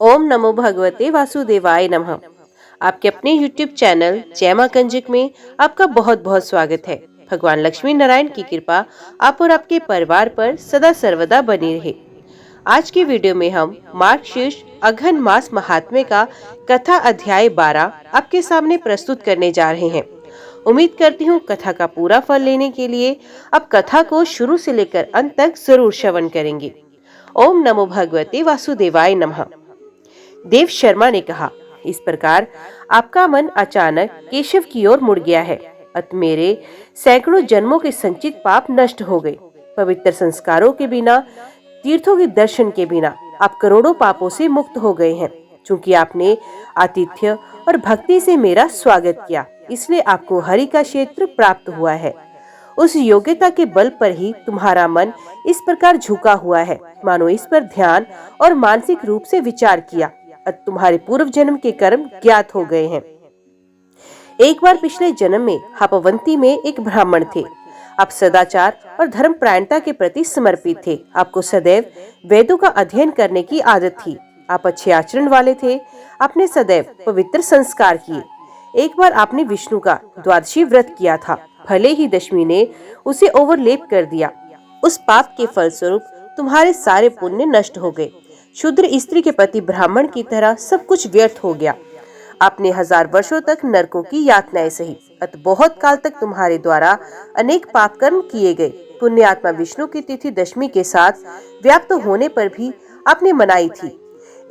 ओम नमो भगवते वासुदेवाय नमः। आपके अपने YouTube चैनल जय मां कंजक में आपका बहुत बहुत स्वागत है। भगवान लक्ष्मी नारायण की कृपा आप और आपके परिवार पर सदा सर्वदा बनी रहे। आज की वीडियो में हम मार्गशीर्ष अघन मास महात्म्य का कथा अध्याय 12 आपके सामने प्रस्तुत करने जा रहे हैं। उम्मीद करती हूँ कथा का पूरा फल लेने के लिए आप कथा को शुरू से लेकर अंत तक जरूर श्रवण करेंगे। ओम नमो भगवते वासुदेवाय नमः। देव शर्मा ने कहा, इस प्रकार आपका मन अचानक केशव की ओर मुड़ गया है। अत मेरे सैकड़ों जन्मों के संचित पाप नष्ट हो गए। पवित्र संस्कारों के बिना, तीर्थों के दर्शन के बिना आप करोड़ों पापों से मुक्त हो गए हैं। चूंकि आपने आतिथ्य और भक्ति से मेरा स्वागत किया, इसलिए आपको हरि का क्षेत्र प्राप्त हुआ है। उस योग्यता के बल पर ही तुम्हारा मन इस प्रकार झुका हुआ है, मानो इस पर ध्यान और मानसिक रूप से विचार किया। तुम्हारे पूर्व जन्म के कर्म ज्ञात हो गए हैं। एक बार पिछले जन्म में हपवंती में एक ब्राह्मण थे। आप सदाचार और धर्म प्रायणता के प्रति समर्पित थे। आपको सदैव वेदों का अध्ययन करने की आदत थी। आप अच्छे आचरण वाले थे। आपने सदैव पवित्र संस्कार किए। एक बार आपने विष्णु का द्वादशी व्रत किया था। भले ही दशमी ने उसे ओवरलेप कर दिया। उस पाप के फलस्वरूप तुम्हारे सारे पुण्य नष्ट हो गए। शूद्र स्त्री के प्रति ब्राह्मण की तरह सब कुछ व्यर्थ हो गया। आपने 1000 वर्षों तक नरकों की यातनाएं सही। अत बहुत काल तक तुम्हारे द्वारा अनेक पाप कर्म किए गए। पुण्यात्मा विष्णु की तिथि दशमी के साथ व्याप्त होने पर भी आपने मनाई थी,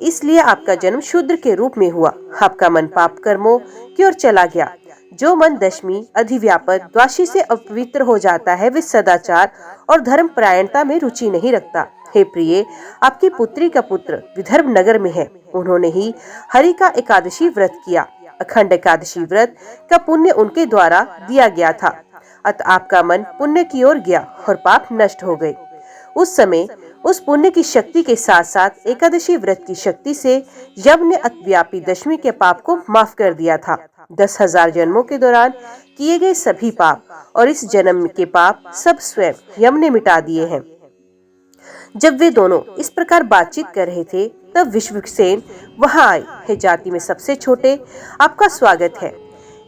इसलिए आपका जन्म शूद्र के रूप में हुआ। आपका मन पाप कर्मों की ओर चला गया। जो मन दशमी अधिव्यापक द्वादशी से अपवित्र हो जाता है, वे सदाचार और धर्म प्रायणता में रुचि नहीं रखता। हे प्रिय, आपकी पुत्री का पुत्र विदर्भ नगर में है। उन्होंने ही हरि का एकादशी व्रत किया। अखंड एकादशी व्रत का पुण्य उनके द्वारा दिया गया था। अतः आपका मन पुण्य की ओर गया और पाप नष्ट हो गए। उस समय उस पुण्य की शक्ति के साथ साथ एकादशी व्रत की शक्ति से यम ने अतिव्यापी दशमी के पाप को माफ कर दिया था। 10,000 जन्मों के दौरान किए गए सभी पाप और इस जन्म के पाप सब स्वयं यम ने मिटा दिए हैं। जब वे दोनों इस प्रकार बातचीत कर रहे थे, तब विश्वक्सेन वहां आए। हे जाति में सबसे छोटे, आपका स्वागत है।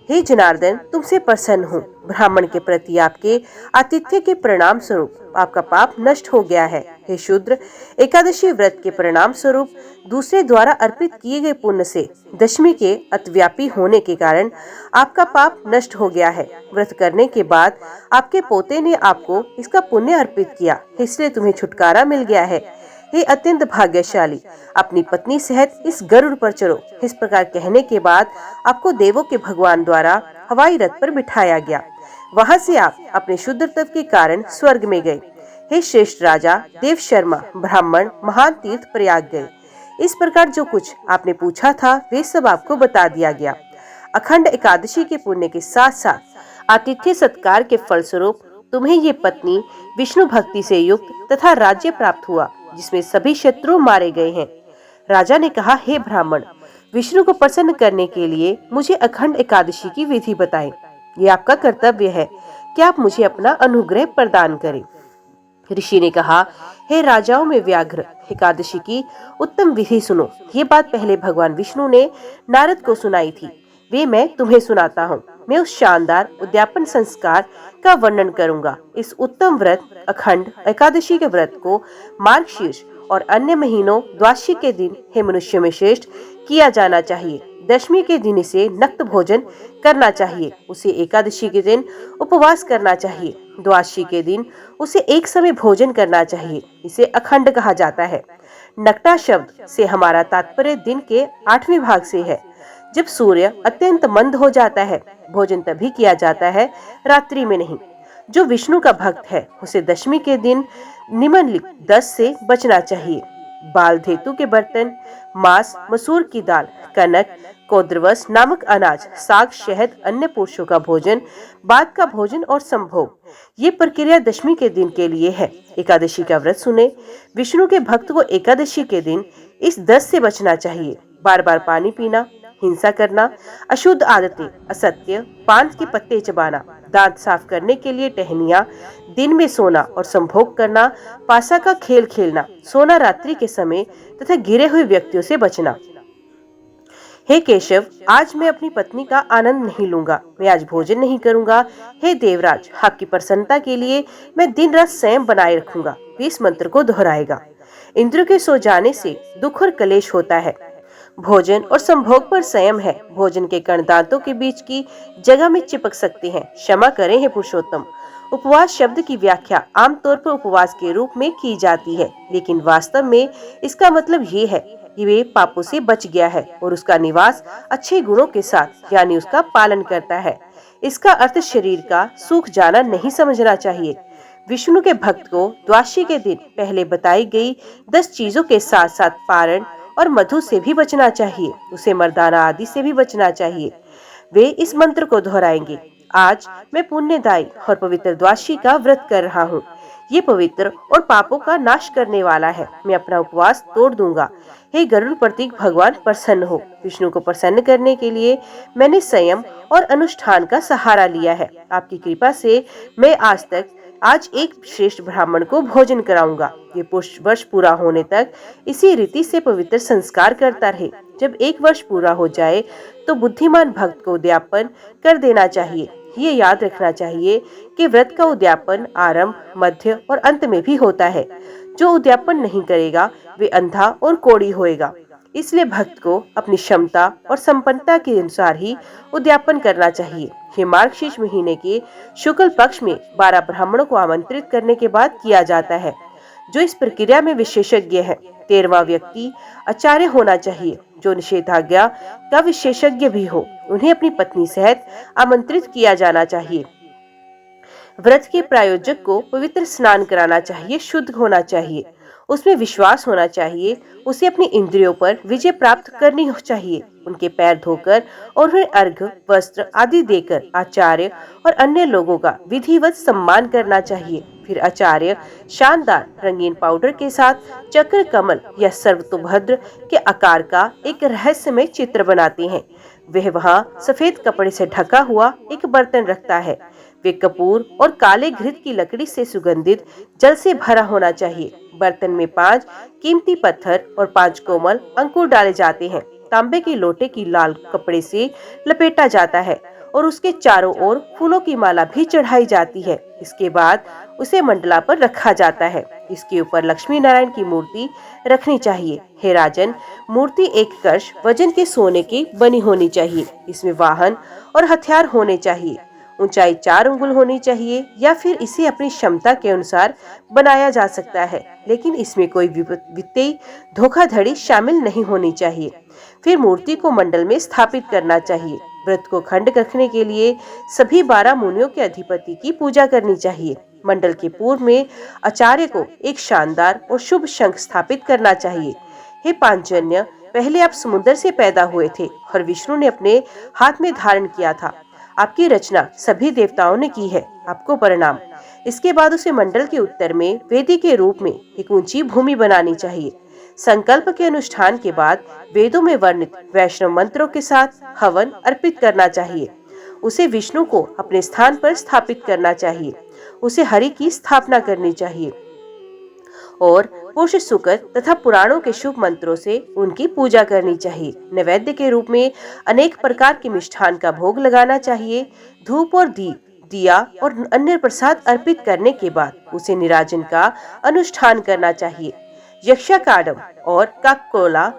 हे जनार्दन, तुमसे प्रसन्न हूँ। ब्राह्मण के प्रति आपके आतिथ्य के परिणाम स्वरूप आपका पाप नष्ट हो गया है। हे शूद्र, एकादशी व्रत के परिणाम स्वरूप दूसरे द्वारा अर्पित किए गए पुण्य से दशमी के अतिव्यापी होने के कारण आपका पाप नष्ट हो गया है। व्रत करने के बाद आपके पोते ने आपको इसका पुण्य अर्पित किया, इसलिए तुम्हें छुटकारा मिल गया है। हे अत्यंत भाग्यशाली, अपनी पत्नी सहित इस गरुड़ पर चलो। इस प्रकार कहने के बाद आपको देवों के भगवान द्वारा हवाई रथ पर बिठाया गया। वहां से आप अपने शुद्धत्व के कारण स्वर्ग में गए। हे श्रेष्ठ राजा, देव शर्मा ब्राह्मण महान तीर्थ प्रयाग गए। इस प्रकार जो कुछ आपने पूछा था, वे सब आपको बता दिया गया। अखंड एकादशी के पुण्य के साथ साथ आतिथ्य सत्कार के फलस्वरूप तुम्हें ये पत्नी विष्णु भक्ति से युक्त तथा राज्य प्राप्त हुआ, जिसमें सभी शत्रु मारे गए हैं। राजा ने कहा, हे ब्राह्मण, विष्णु को प्रसन्न करने के लिए मुझे अखंड एकादशी की विधि बताएं। ये आपका कर्तव्य है कि आप मुझे अपना अनुग्रह प्रदान करें। ऋषि ने कहा, हे राजाओं में व्याघ्र, एकादशी की उत्तम विधि सुनो। ये बात पहले भगवान विष्णु ने नारद को सुनाई थी, वे मैं तुम्हें सुनाता हूँ। मैं उस शानदार उद्यापन संस्कार का वर्णन करूंगा। इस उत्तम व्रत अखंड एकादशी के व्रत को मार्गशीर्ष और अन्य महीनों द्वादशी के दिन हे मनुष्य में श्रेष्ठ किया जाना चाहिए। दशमी के दिन इसे नक्त भोजन करना चाहिए। उसे एकादशी के दिन उपवास करना चाहिए। द्वादशी के दिन उसे एक समय भोजन करना चाहिए। इसे अखंड कहा जाता है। नक्ता शब्द से हमारा तात्पर्य दिन के 8वें भाग से है। जब सूर्य अत्यंत मंद हो जाता है, भोजन तभी किया जाता है, रात्रि में नहीं। जो विष्णु का भक्त है, उसे दशमी के दिन निम्नलिखित 10 से बचना चाहिए। बाल धेतु के बर्तन, मांस, मसूर की दाल, कनक, कोद्रवस नामक अनाज, साग, शहद, अन्य पुरुषों का भोजन, बाद का भोजन और संभोग। ये प्रक्रिया दशमी के दिन के लिए है। एकादशी का व्रत सुने। विष्णु के भक्त को एकादशी के दिन इस 10 से बचना चाहिए। बार बार पानी पीना, हिंसा करना, अशुद्ध आदतें, असत्य, पान के पत्ते चबाना, दांत साफ करने के लिए टहनियाँ, दिन में सोना और संभोग करना, पासा का खेल खेलना, सोना रात्रि के समय तथा गिरे हुए व्यक्तियों से बचना। हे केशव, आज मैं अपनी पत्नी का आनंद नहीं लूंगा, मैं आज भोजन नहीं करूंगा। हे देवराज, आपकी प्रसन्नता के लिए मैं दिन रात संयम बनाए रखूंगा। वे इस मंत्र को दोहराएगा। इंद्र के सो जाने से दुख और कलेश होता है। भोजन और संभोग पर संयम है। भोजन के कण दांतों के बीच की जगह में चिपक सकते हैं। क्षमा करें हे पुरुषोत्तम। उपवास शब्द की व्याख्या आमतौर पर उपवास के रूप में की जाती है, लेकिन वास्तव में इसका मतलब ये है कि वे पापों से बच गया है और उसका निवास अच्छे गुणों के साथ यानी उसका पालन करता है। इसका अर्थ शरीर का सूख जाना नहीं समझना चाहिए। विष्णु के भक्त को द्वादशी के दिन पहले बताई गई 10 चीजों के साथ साथ पारण और मधु से भी बचना चाहिए। उसे मर्दाना आदि से भी बचना चाहिए। वे इस मंत्र को दोहराएंगे। आज मैं पुण्यदायी और पवित्र द्वादशी का व्रत कर रहा हूँ। ये पवित्र और पापों का नाश करने वाला है। मैं अपना उपवास तोड़ दूंगा। हे गरुड़ प्रतीक भगवान, प्रसन्न हो। विष्णु को प्रसन्न करने के लिए मैंने संयम और अनुष्ठान का सहारा लिया है। आपकी कृपा से मैं आज एक श्रेष्ठ ब्राह्मण को भोजन कराऊंगा। ये वर्ष पूरा होने तक इसी रीति से पवित्र संस्कार करता रहे। जब 1 वर्ष पूरा हो जाए तो बुद्धिमान भक्त को उद्यापन कर देना चाहिए। ये याद रखना चाहिए कि व्रत का उद्यापन आरंभ, मध्य और अंत में भी होता है। जो उद्यापन नहीं करेगा वे अंधा और कोढ़ी होएगा। इसलिए भक्त को अपनी क्षमता और संपन्नता के अनुसार ही उद्यापन करना चाहिए। ये मार्गशीर्ष महीने के शुक्ल पक्ष में 12 ब्राह्मणों को आमंत्रित करने के बाद किया जाता है, जो इस प्रक्रिया में विशेषज्ञ है। 13वां व्यक्ति आचार्य होना चाहिए, जो निषेधाज्ञा का विशेषज्ञ भी हो। उन्हें अपनी पत्नी सहित आमंत्रित किया जाना चाहिए। व्रत के प्रायोजक को पवित्र स्नान कराना चाहिए, शुद्ध होना चाहिए, उसमें विश्वास होना चाहिए, उसे अपनी इंद्रियों पर विजय प्राप्त करनी चाहिए। उनके पैर धोकर और उन्हें अर्घ्य, वस्त्र आदि देकर आचार्य और अन्य लोगों का विधिवत सम्मान करना चाहिए। फिर आचार्य शानदार रंगीन पाउडर के साथ चक्र, कमल या सर्वतोभद्र के आकार का एक रहस्यमय चित्र बनाते हैं। वह वहाँ सफेद कपड़े से ढका हुआ एक बर्तन रखता है। वे कपूर और काले घृत की लकड़ी से सुगंधित जल से भरा होना चाहिए। बर्तन में 5 कीमती पत्थर और 5 कोमल अंकुर डाले जाते हैं। तांबे के लोटे की लाल कपड़े से लपेटा जाता है और उसके चारों ओर फूलों की माला भी चढ़ाई जाती है। इसके बाद उसे मंडला पर रखा जाता है। इसके ऊपर लक्ष्मी नारायण की मूर्ति रखनी चाहिए। हे राजन, मूर्ति एक कर्ष वजन के सोने की बनी होनी चाहिए। इसमें वाहन और हथियार होने चाहिए। ऊंचाई 4 अंगुल होनी चाहिए या फिर इसे अपनी क्षमता के अनुसार बनाया जा सकता है, लेकिन इसमें कोई वित्तीय धोखाधड़ी शामिल नहीं होनी चाहिए। फिर मूर्ति को मंडल में स्थापित करना चाहिए। व्रत को खंड रखने के लिए सभी 12 मुनियों के अधिपति की पूजा करनी चाहिए। मंडल के पूर्व में आचार्य को एक शानदार और शुभ शंख स्थापित करना चाहिए। हे पांचजन्य, पहले आप समुद्र से पैदा हुए थे और विष्णु ने अपने हाथ में धारण किया था। आपकी रचना सभी देवताओं ने की है, आपको प्रणाम। इसके बाद उसे मंडल के उत्तर में वेदी के रूप में एक ऊंची भूमि बनानी चाहिए। संकल्प के अनुष्ठान के बाद वेदों में वर्णित वैष्णव मंत्रों के साथ हवन अर्पित करना चाहिए। उसे विष्णु को अपने स्थान पर स्थापित करना चाहिए। उसे हरि की स्थापना करनी चाहिए और पुरुष सुकृत तथा पुराणों के शुभ मंत्रों से उनकी पूजा करनी चाहिए। नैवेद्य के रूप में अनेक प्रकार के मिष्ठान का भोग लगाना चाहिए। धूप और दीप, दिया और अन्य प्रसाद अर्पित करने के बाद उसे निराजन का अनुष्ठान करना चाहिए। यक्षकाडम और काकोला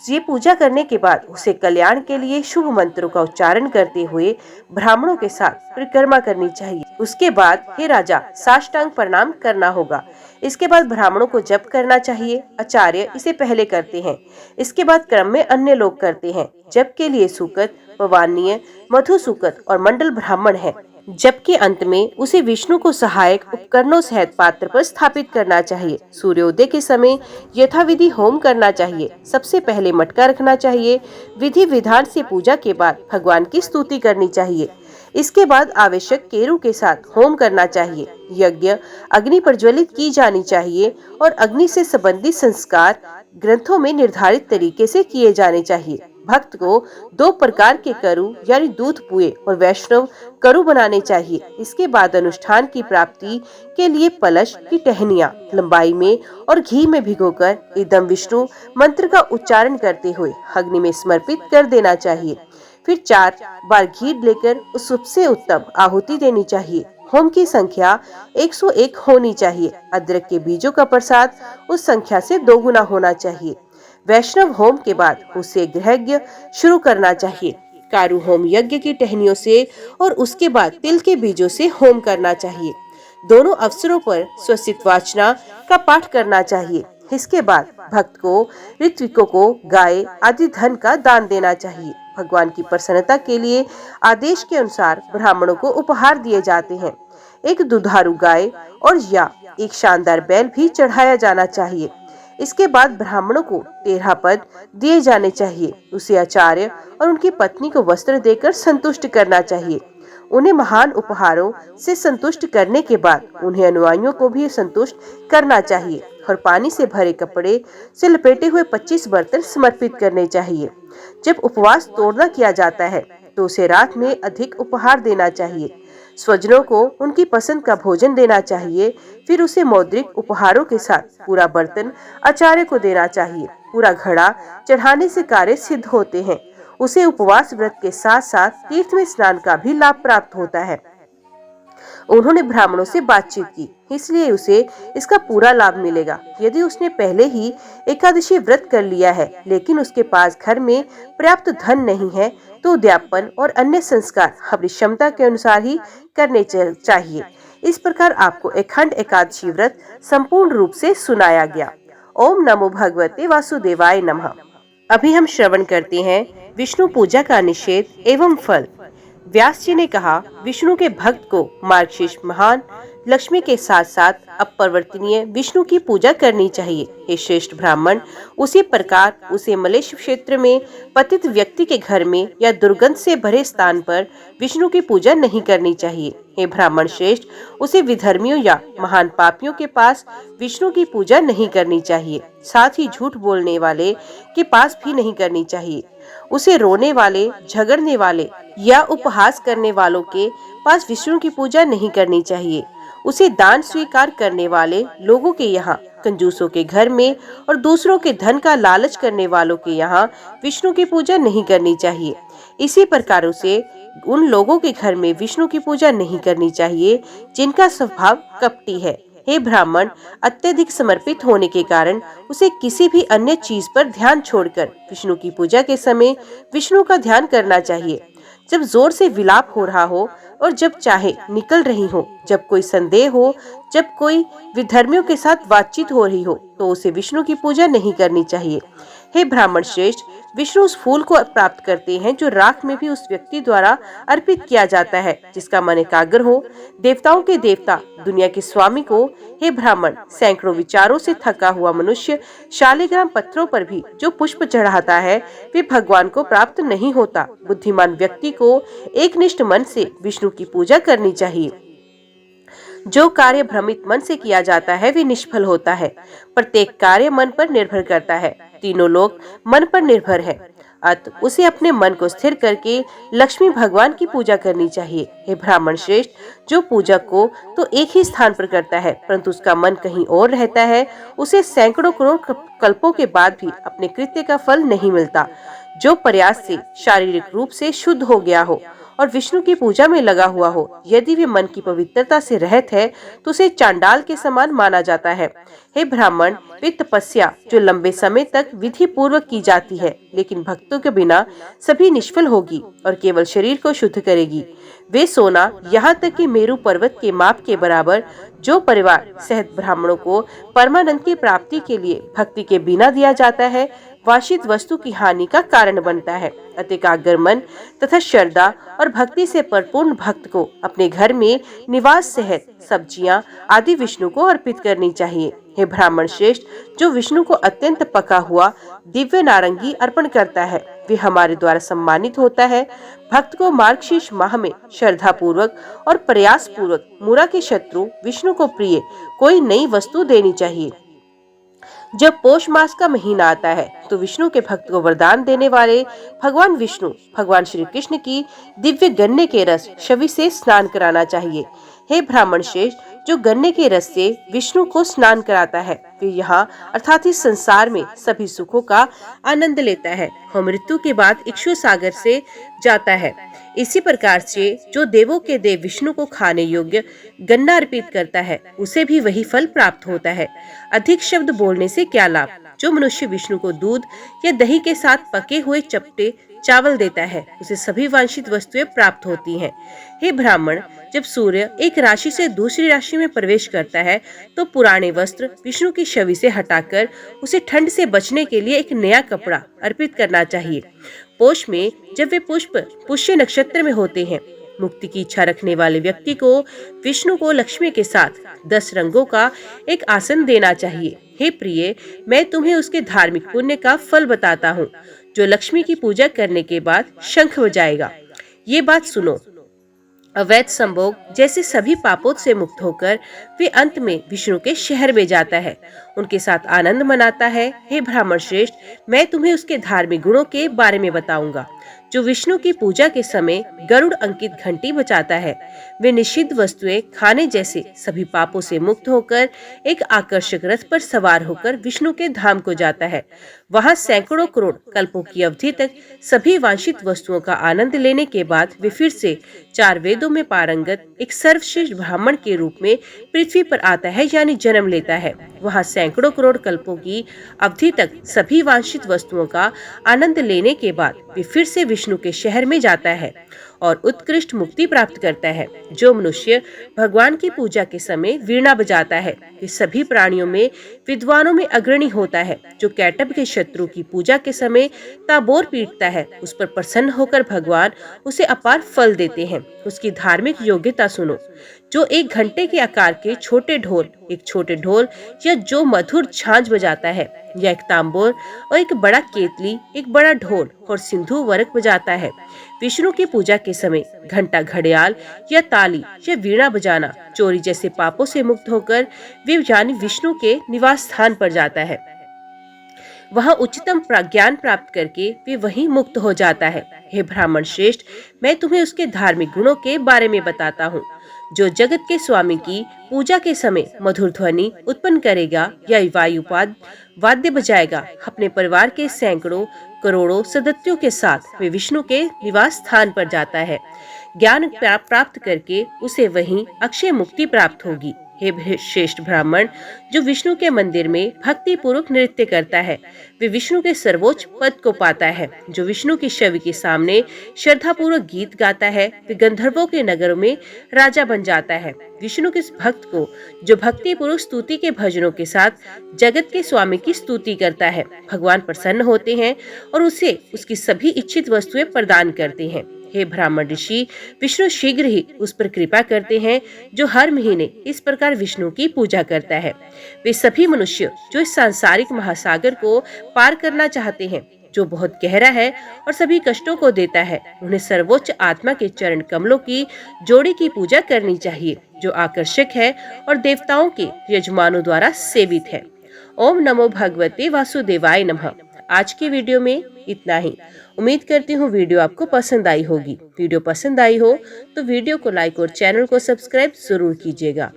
ये पूजा करने के बाद उसे कल्याण के लिए शुभ मंत्रों का उच्चारण करते हुए ब्राह्मणों के साथ परिक्रमा करनी चाहिए। उसके बाद हे राजा, साष्टांग प्रणाम करना होगा। इसके बाद ब्राह्मणों को जप करना चाहिए। आचार्य इसे पहले करते हैं, इसके बाद क्रम में अन्य लोग करते हैं। जप के लिए सुकत, पवानीय, मधु सुकत और मंडल ब्राह्मण है। जबकि अंत में उसे विष्णु को सहायक उपकरणों सहित पात्र पर स्थापित करना चाहिए। सूर्योदय के समय यथाविधि होम करना चाहिए। सबसे पहले मटका रखना चाहिए। विधि विधान से पूजा के बाद भगवान की स्तुति करनी चाहिए। इसके बाद आवश्यक केरु के साथ होम करना चाहिए। यज्ञ अग्नि प्रज्वलित की जानी चाहिए और अग्नि से संबंधित संस्कार ग्रंथों में निर्धारित तरीके से किए जाने चाहिए। भक्त को 2 प्रकार के करु यानी दूध पुए और वैष्णव करु बनाने चाहिए। इसके बाद अनुष्ठान की प्राप्ति के लिए पलश की टहनियाँ लंबाई में और घी में भिगोकर इदम विष्णु मंत्र का उच्चारण करते हुए अग्नि में समर्पित कर देना चाहिए। फिर 4 बार घी लेकर उस सबसे उत्तम आहुति देनी चाहिए। होम की संख्या 101 होनी चाहिए। अदरक के बीजों का प्रसाद उस संख्या से 2 गुना होना चाहिए। वैष्णव होम के बाद उसे गृहयज्ञ शुरू करना चाहिए। कारू होम यज्ञ की टहनियों से और उसके बाद तिल के बीजों से होम करना चाहिए। दोनों अवसरों पर स्वस्तिक वाचना का पाठ करना चाहिए। इसके बाद भक्त को ऋत्विकों को गाय आदि धन का दान देना चाहिए। भगवान की प्रसन्नता के लिए आदेश के अनुसार ब्राह्मणों को उपहार दिए जाते हैं। एक दुधारू गाय और या एक शानदार बैल भी चढ़ाया जाना चाहिए। इसके बाद ब्राह्मणों को 13 पद दिए जाने चाहिए। उसे आचार्य और उनकी पत्नी को वस्त्र देकर संतुष्ट करना चाहिए। उन्हें महान उपहारों से संतुष्ट करने के बाद उन्हें अनुयायियों को भी संतुष्ट करना चाहिए और पानी से भरे कपड़े से लपेटे हुए 25 बर्तन समर्पित करने चाहिए। जब उपवास तोड़ना किया जाता है तो उसे रात में अधिक उपहार देना चाहिए। स्वजनों को उनकी पसंद का भोजन देना चाहिए। फिर उसे मौद्रिक उपहारों के साथ पूरा बर्तन आचार्य को देना चाहिए। पूरा घड़ा चढ़ाने से कार्य सिद्ध होते हैं। उसे उपवास व्रत के साथ साथ तीर्थ में स्नान का भी लाभ प्राप्त होता है। उन्होंने ब्राह्मणों से बातचीत की, इसलिए उसे इसका पूरा लाभ मिलेगा। यदि उसने पहले ही एकादशी व्रत कर लिया है लेकिन उसके पास घर में पर्याप्त धन नहीं है तो उद्यापन और अन्य संस्कार अपनी क्षमता के अनुसार ही करने चाहिए। इस प्रकार आपको अखंड एकादशी व्रत संपूर्ण रूप से सुनाया गया। ओम नमो भगवते वासुदेवाय नमः। अभी हम श्रवण करते हैं विष्णु पूजा का निषेध एवं फल। व्यास जी ने कहा, विष्णु के भक्त को मार्गशीर्ष महान लक्ष्मी के साथ साथ अपरिवर्तनीय विष्णु की पूजा करनी चाहिए। हे श्रेष्ठ ब्राह्मण, उसी प्रकार उसे मलेच्छ क्षेत्र में पतित व्यक्ति के घर में या दुर्गंध से भरे स्थान पर विष्णु की पूजा नहीं करनी चाहिए। हे ब्राह्मण श्रेष्ठ, उसे विधर्मियों या महान पापियों के पास विष्णु की पूजा नहीं करनी चाहिए। साथ ही झूठ बोलने वाले के पास भी नहीं करनी चाहिए। उसे रोने वाले, झगड़ने वाले या उपहास करने वालों के पास विष्णु की पूजा नहीं करनी चाहिए। उसे दान स्वीकार करने वाले लोगों के यहाँ, कंजूसों के घर में और दूसरों के धन का लालच करने वालों के यहाँ विष्णु की पूजा नहीं करनी चाहिए। इसी प्रकार उसे उन लोगों के घर में विष्णु की पूजा नहीं करनी चाहिए जिनका स्वभाव कपटी है। हे ब्राह्मण, अत्यधिक समर्पित होने के कारण उसे किसी भी अन्य चीज पर ध्यान छोड़कर विष्णु की पूजा के समय विष्णु का ध्यान करना चाहिए। जब जोर से विलाप हो रहा हो और जब चाहे निकल रही हो, जब कोई संदेह हो, जब कोई विधर्मियों के साथ बातचीत हो रही हो तो उसे विष्णु की पूजा नहीं करनी चाहिए। हे ब्राह्मण श्रेष्ठ, विष्णु उस फूल को प्राप्त करते हैं जो राख में भी उस व्यक्ति द्वारा अर्पित किया जाता है जिसका मन एकाग्र हो। देवताओं के देवता, दुनिया के स्वामी को, हे ब्राह्मण, सैकड़ों विचारों से थका हुआ मनुष्य शालिग्राम पत्थरों पर भी जो पुष्प चढ़ाता है वे भगवान को प्राप्त नहीं होता। बुद्धिमान व्यक्ति को एकनिष्ठ मन से विष्णु की पूजा करनी चाहिए। जो कार्य भ्रमित मन से किया जाता है वे निष्फल होता है। प्रत्येक कार्य मन पर निर्भर करता है। तीनों लोग मन पर निर्भर है। अतः उसे अपने मन को स्थिर करके लक्ष्मी भगवान की पूजा करनी चाहिए। हे ब्राह्मण श्रेष्ठ, जो पूजा को तो एक ही स्थान पर करता है परंतु उसका मन कहीं और रहता है, उसे सैकड़ों करोड़ कल्पों के बाद भी अपने कृत्य का फल नहीं मिलता। जो प्रयास से शारीरिक रूप से शुद्ध हो गया हो और विष्णु की पूजा में लगा हुआ हो, यदि वे मन की पवित्रता से रहित है तो उसे चांडाल के समान माना जाता है। हे ब्राह्मण, वे तपस्या जो लंबे समय तक विधि पूर्वक की जाती है लेकिन भक्तों के बिना सभी निष्फल होगी और केवल शरीर को शुद्ध करेगी। वे सोना, यहाँ तक कि मेरु पर्वत के माप के बराबर जो परिवार सहित ब्राह्मणों को परमानंद की प्राप्ति के लिए भक्ति के बिना दिया जाता है, वांछित वस्तु की हानि का कारण बनता है। अतिकाग्र मन तथा श्रद्धा और भक्ति से परिपूर्ण भक्त को अपने घर में निवास सहित सब्जियां आदि विष्णु को अर्पित करनी चाहिए। हे ब्राह्मण श्रेष्ठ, जो विष्णु को अत्यंत पका हुआ दिव्य नारंगी अर्पण करता है वे हमारे द्वारा सम्मानित होता है। भक्त को मार्गशीर्ष माह में श्रद्धा पूर्वक और प्रयास पूर्वक मुरा के शत्रु विष्णु को प्रिय कोई नई वस्तु देनी चाहिए। जब पौष मास का महीना आता है तो विष्णु के भक्त को वरदान देने वाले भगवान विष्णु भगवान श्री कृष्ण की दिव्य गन्ने के रस छवि से स्नान कराना चाहिए। हे ब्राह्मण श्रेष्ठ, जो गन्ने के रस से विष्णु को स्नान कराता है वे यहाँ अर्थात इस संसार में सभी सुखों का आनंद लेता है और मृत्यु के बाद इक्षु सागर से जाता है। इसी प्रकार से जो देवों के देव विष्णु को खाने योग्य गन्ना अर्पित करता है उसे भी वही फल प्राप्त होता है। अधिक शब्द बोलने से क्या लाभ। जो मनुष्य विष्णु को दूध या दही के साथ पके हुए चपटे चावल देता है उसे सभी वांछित वस्तुएं प्राप्त होती हैं। हे ब्राह्मण, जब सूर्य एक राशि से दूसरी राशि में प्रवेश करता है तो पुराने वस्त्र विष्णु की छवि से हटाकर उसे ठंड से बचने के लिए एक नया कपड़ा अर्पित करना चाहिए। पोष में जब वे पुष्प पुष्य नक्षत्र में होते हैं, मुक्ति की इच्छा रखने वाले व्यक्ति को विष्णु को लक्ष्मी के साथ 10 रंगों का एक आसन देना चाहिए। हे प्रिय, मैं तुम्हें उसके धार्मिक पुण्य का फल बताता हूँ जो लक्ष्मी की पूजा करने के बाद शंख बजाएगा। ये बात सुनो, अवैध संभोग जैसे सभी पापों से मुक्त होकर वे अंत में विष्णु के शहर में जाता है, उनके साथ आनंद मनाता है। हे ब्राह्मण श्रेष्ठ, मैं तुम्हें उसके धार्मिक गुणों के बारे में बताऊंगा। जो विष्णु की पूजा के समय गरुड़ अंकित घंटी बजाता है वे निषिद्ध वस्तुएं खाने जैसे सभी पापों से मुक्त होकर एक आकर्षक रथ पर सवार होकर विष्णु के धाम को जाता है। वहां सैकड़ों करोड़ कल्पों की अवधि तक सभी वांछित वस्तुओं का आनंद लेने के बाद वे फिर से 4 वेदों में पारंगत एक सर्वश्रेष्ठ ब्राह्मण के रूप में पृथ्वी पर आता है, यानी जन्म लेता है। वहां सैकड़ों करोड़ कल्पों की अवधि तक सभी वांछित वस्तुओं का आनंद लेने के बाद वे फिर से विष्णु के शहर में जाता है और उत्कृष्ट मुक्ति प्राप्त करता है। जो मनुष्य भगवान की पूजा के समय वीणा बजाता है वे सभी प्राणियों में विद्वानों में अग्रणी होता है। जो कैटभ के शत्रु की पूजा के समय ताबोर पीटता है उस पर प्रसन्न होकर भगवान उसे अपार फल देते हैं। उसकी धार्मिक योग्यता सुनो। जो 1 घंटे के आकार के छोटे ढोल, एक छोटे ढोल या जो मधुर झांझ बजाता है, या एक तांबोर और एक बड़ा केतली, एक बड़ा ढोल और सिंधु वर्क बजाता है, विष्णु की पूजा के समय घंटा, घड़ियाल या ताली या वीणा बजाना चोरी जैसे पापों से मुक्त होकर वे यानी विष्णु के निवास स्थान पर जाता है। वहाँ उच्चतम ज्ञान प्राप्त करके वे वहीं मुक्त हो जाता है। हे ब्राह्मण श्रेष्ठ, मैं तुम्हें उसके धार्मिक गुणों के बारे में बताता हूँ। जो जगत के स्वामी की पूजा के समय मधुर ध्वनि उत्पन्न करेगा या वायुपाद वाद्य बजाएगा, अपने परिवार के सैकड़ों करोड़ों सदस्यों के साथ वे विष्णु के निवास स्थान पर जाता है। ज्ञान प्राप्त करके उसे वहीं अक्षय मुक्ति प्राप्त होगी। हे श्रेष्ठ ब्राह्मण, जो विष्णु के मंदिर में भक्ति पूर्वक नृत्य करता है वे विष्णु के सर्वोच्च पद को पाता है। जो विष्णु की छवि के सामने श्रद्धा पूर्वक गीत गाता है वे गंधर्वों के नगरों में राजा बन जाता है। विष्णु के भक्त को जो भक्ति पूर्वक स्तुति के भजनों के साथ जगत के स्वामी की स्तुति करता है, भगवान प्रसन्न होते हैं और उसे उसकी सभी इच्छित वस्तुएं प्रदान करते हैं। हे ब्राह्मण ऋषि, विष्णु शीघ्र ही उस पर कृपा करते हैं जो हर महीने इस प्रकार विष्णु की पूजा करता है। वे सभी मनुष्य जो इस सांसारिक महासागर को पार करना चाहते हैं, जो बहुत गहरा है और सभी कष्टों को देता है, उन्हें सर्वोच्च आत्मा के चरण कमलों की जोड़ी की पूजा करनी चाहिए जो आकर्षक है और देवताओं के यजमानों द्वारा सेवित है। ओम नमो भगवते वासुदेवाय नमः। आज की वीडियो में इतना ही। उम्मीद करती हूँ वीडियो आपको पसंद आई होगी। वीडियो पसंद आई हो तो वीडियो को लाइक और चैनल को सब्सक्राइब जरूर कीजिएगा।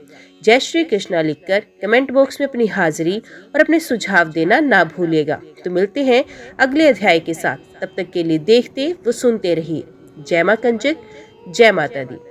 जय श्री कृष्णा लिखकर कमेंट बॉक्स में अपनी हाजिरी और अपने सुझाव देना ना भूलिएगा। तो मिलते हैं अगले अध्याय के साथ। तब तक के लिए देखते व सुनते रहिए। जय मां कंजक, जय माता दी।